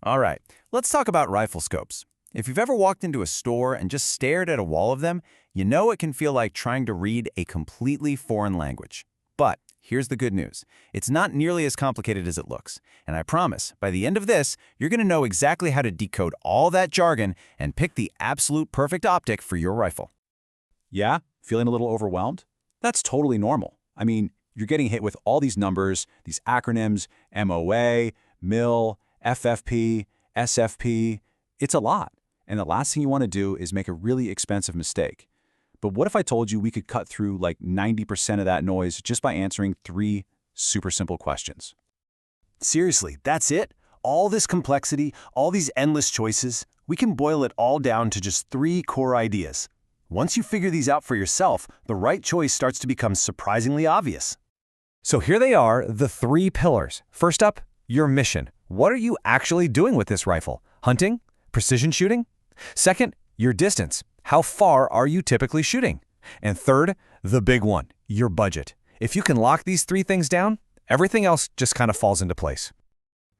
All right, let's talk about rifle scopes. If you've ever walked into a store and just stared at a wall of them, you know it can feel like trying to read a completely foreign language. But here's the good news. It's not nearly as complicated as it looks. And I promise, by the end of this, you're going to know exactly how to decode all that jargon and pick the absolute perfect optic for your rifle. Yeah? Feeling a little overwhelmed? That's totally normal. I mean, you're getting hit with all these numbers, these acronyms, MOA, MIL, FFP, SFP. It's a lot. And the last thing you want to do is make a really expensive mistake. But what if I told you we could cut through like 90% of that noise just by answering 3 super simple questions? Seriously, that's it? All this complexity, all these endless choices, we can boil it all down to just 3 core ideas. Once you figure these out for yourself, the right choice starts to become surprisingly obvious. So here they are, the 3 pillars. First up, your mission. What are you actually doing with this rifle? Hunting? Precision shooting? Second, your distance. How far are you typically shooting? And third, the big one, your budget. If you can lock these 3 things down, everything else just kind of falls into place.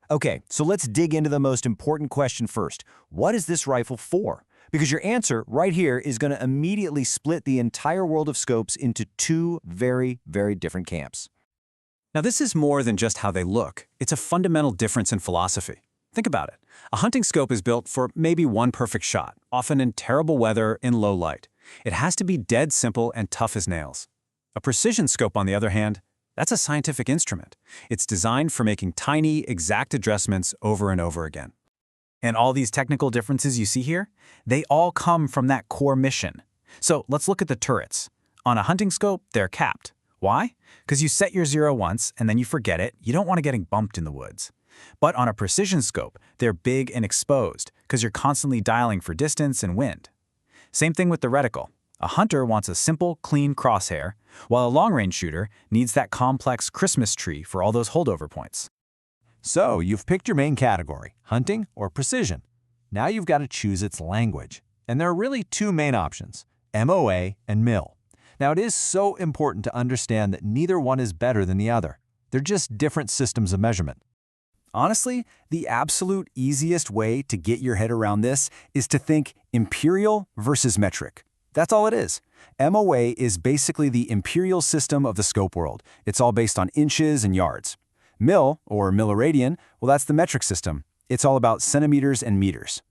Okay, so let's dig into the most important question first. What is this rifle for? Because your answer right here is going to immediately split the entire world of scopes into 2 very, very different camps. Now, this is more than just how they look. It's a fundamental difference in philosophy. Think about it. A hunting scope is built for maybe one perfect shot, often in terrible weather in low light. It has to be dead simple and tough as nails. A precision scope, on the other hand, that's a scientific instrument. It's designed for making tiny, exact adjustments over and over again. And all these technical differences you see here, they all come from that core mission. So let's look at the turrets. On a hunting scope, they're capped. Why? Because you set your 0 once and then you forget it. You don't want to getting bumped in the woods. But on a precision scope, they're big and exposed because you're constantly dialing for distance and wind. Same thing with the reticle. A hunter wants a simple, clean crosshair, while a long-range shooter needs that complex Christmas tree for all those holdover points. So, you've picked your main category, hunting or precision. Now you've got to choose its language. And there are really 2 main options, MOA and MIL. Now, it is so important to understand that neither one is better than the other. They're just different systems of measurement. Honestly, the absolute easiest way to get your head around this is to think imperial versus metric. That's all it is. MOA is basically the imperial system of the scope world. It's all based on inches and yards. MIL, or milliradian, well, that's the metric system. It's all about centimeters and meters.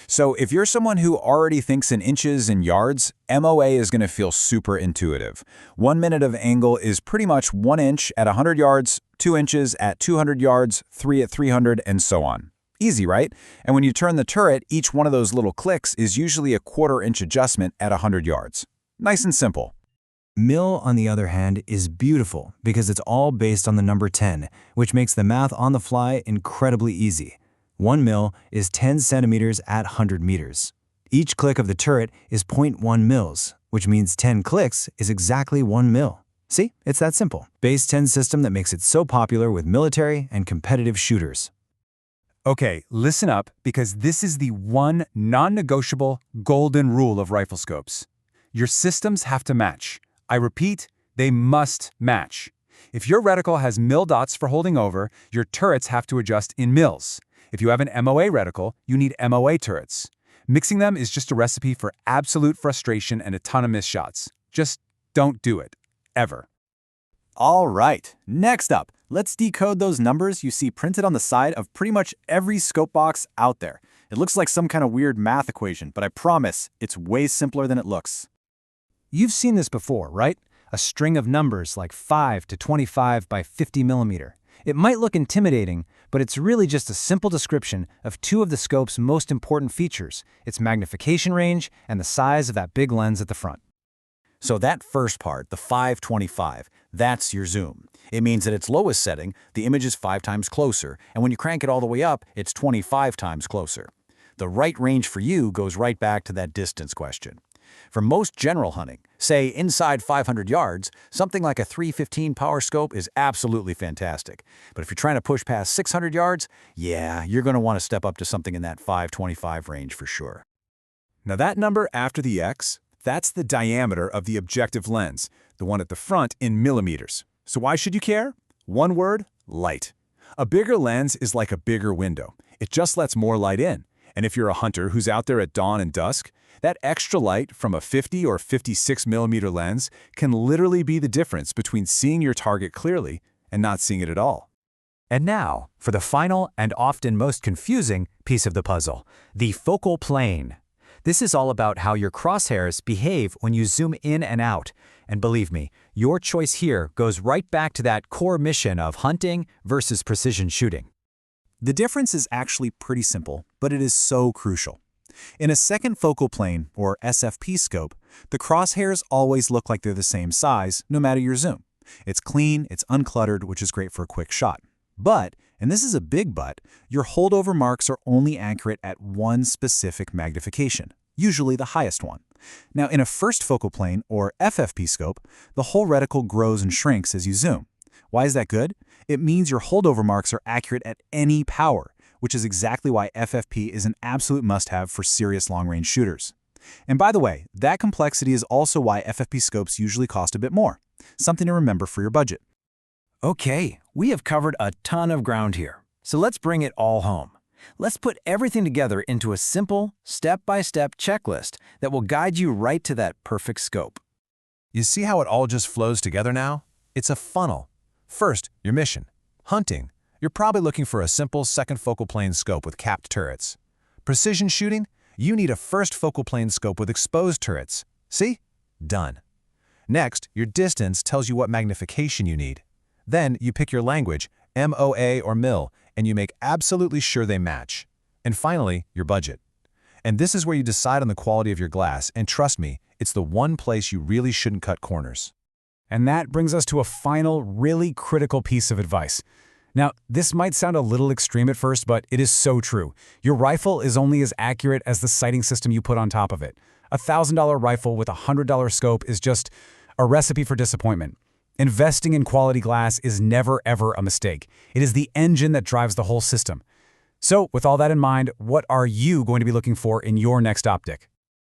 So if you're someone who already thinks in inches and yards, MOA is going to feel super intuitive. 1 minute of angle is pretty much 1 inch at 100 yards, 2 inches at 200 yards, 3 at 300, and so on. Easy, right? And when you turn the turret, each one of those little clicks is usually a 1/4 inch adjustment at 100 yards. Nice and simple. MIL, on the other hand, is beautiful because it's all based on the number 10, which makes the math on the fly incredibly easy. 1 mil is 10 centimeters at 100 meters. Each click of the turret is 0.1 mils, which means 10 clicks is exactly 1 mil. See, it's that simple. Base 10 system that makes it so popular with military and competitive shooters. Okay, listen up, because this is the one non-negotiable golden rule of rifle scopes. Your systems have to match. I repeat, they must match. If your reticle has mil dots for holding over, your turrets have to adjust in mils. If you have an MOA reticle, you need MOA turrets. Mixing them is just a recipe for absolute frustration and a ton of missed shots. Just don't do it. Ever. All right, next up, let's decode those numbers you see printed on the side of pretty much every scope box out there. It looks like some kind of weird math equation, but I promise it's way simpler than it looks. You've seen this before, right? A string of numbers like 5 to 25 by 50 millimeter. It might look intimidating, but it's really just a simple description of 2 of the scope's most important features, its magnification range and the size of that big lens at the front. So that first part, the 525, that's your zoom. It means at its lowest setting, the image is 5 times closer, and when you crank it all the way up, it's 25 times closer. The right range for you goes right back to that distance question. For most general hunting, say inside 500 yards, something like a 315 power scope is absolutely fantastic. But if you're trying to push past 600 yards, yeah, you're going to want to step up to something in that 525 range for sure. Now that number after the X, that's the diameter of the objective lens, the one at the front in millimeters. So why should you care? One word, light. A bigger lens is like a bigger window. It just lets more light in. And if you're a hunter who's out there at dawn and dusk, that extra light from a 50 or 56 millimeter lens can literally be the difference between seeing your target clearly and not seeing it at all. And now, for the final and often most confusing piece of the puzzle, the focal plane. This is all about how your crosshairs behave when you zoom in and out. And believe me, your choice here goes right back to that core mission of hunting versus precision shooting. The difference is actually pretty simple, but it is so crucial. In a second focal plane, or SFP scope, the crosshairs always look like they're the same size, no matter your zoom. It's clean, it's uncluttered, which is great for a quick shot. But, and this is a big but, your holdover marks are only accurate at one specific magnification, usually the highest one. Now, in a first focal plane, or FFP scope, the whole reticle grows and shrinks as you zoom. Why is that good? It means your holdover marks are accurate at any power, which is exactly why FFP is an absolute must-have for serious long-range shooters. And by the way, that complexity is also why FFP scopes usually cost a bit more. Something to remember for your budget. Okay, we have covered a ton of ground here, so let's bring it all home. Let's put everything together into a simple, step-by-step checklist that will guide you right to that perfect scope. You see how it all just flows together now? It's a funnel. First, your mission. Hunting. You're probably looking for a simple second focal plane scope with capped turrets. Precision shooting? You need a first focal plane scope with exposed turrets. See? Done. Next, your distance tells you what magnification you need. Then you pick your language, MOA or MIL, and you make absolutely sure they match. And finally, your budget. And this is where you decide on the quality of your glass, and trust me, it's the one place you really shouldn't cut corners. And that brings us to a final, really critical piece of advice. Now, this might sound a little extreme at first, but it is so true. Your rifle is only as accurate as the sighting system you put on top of it. A $1,000 rifle with a $100 scope is just a recipe for disappointment. Investing in quality glass is never, ever a mistake. It is the engine that drives the whole system. So, with all that in mind, what are you going to be looking for in your next optic?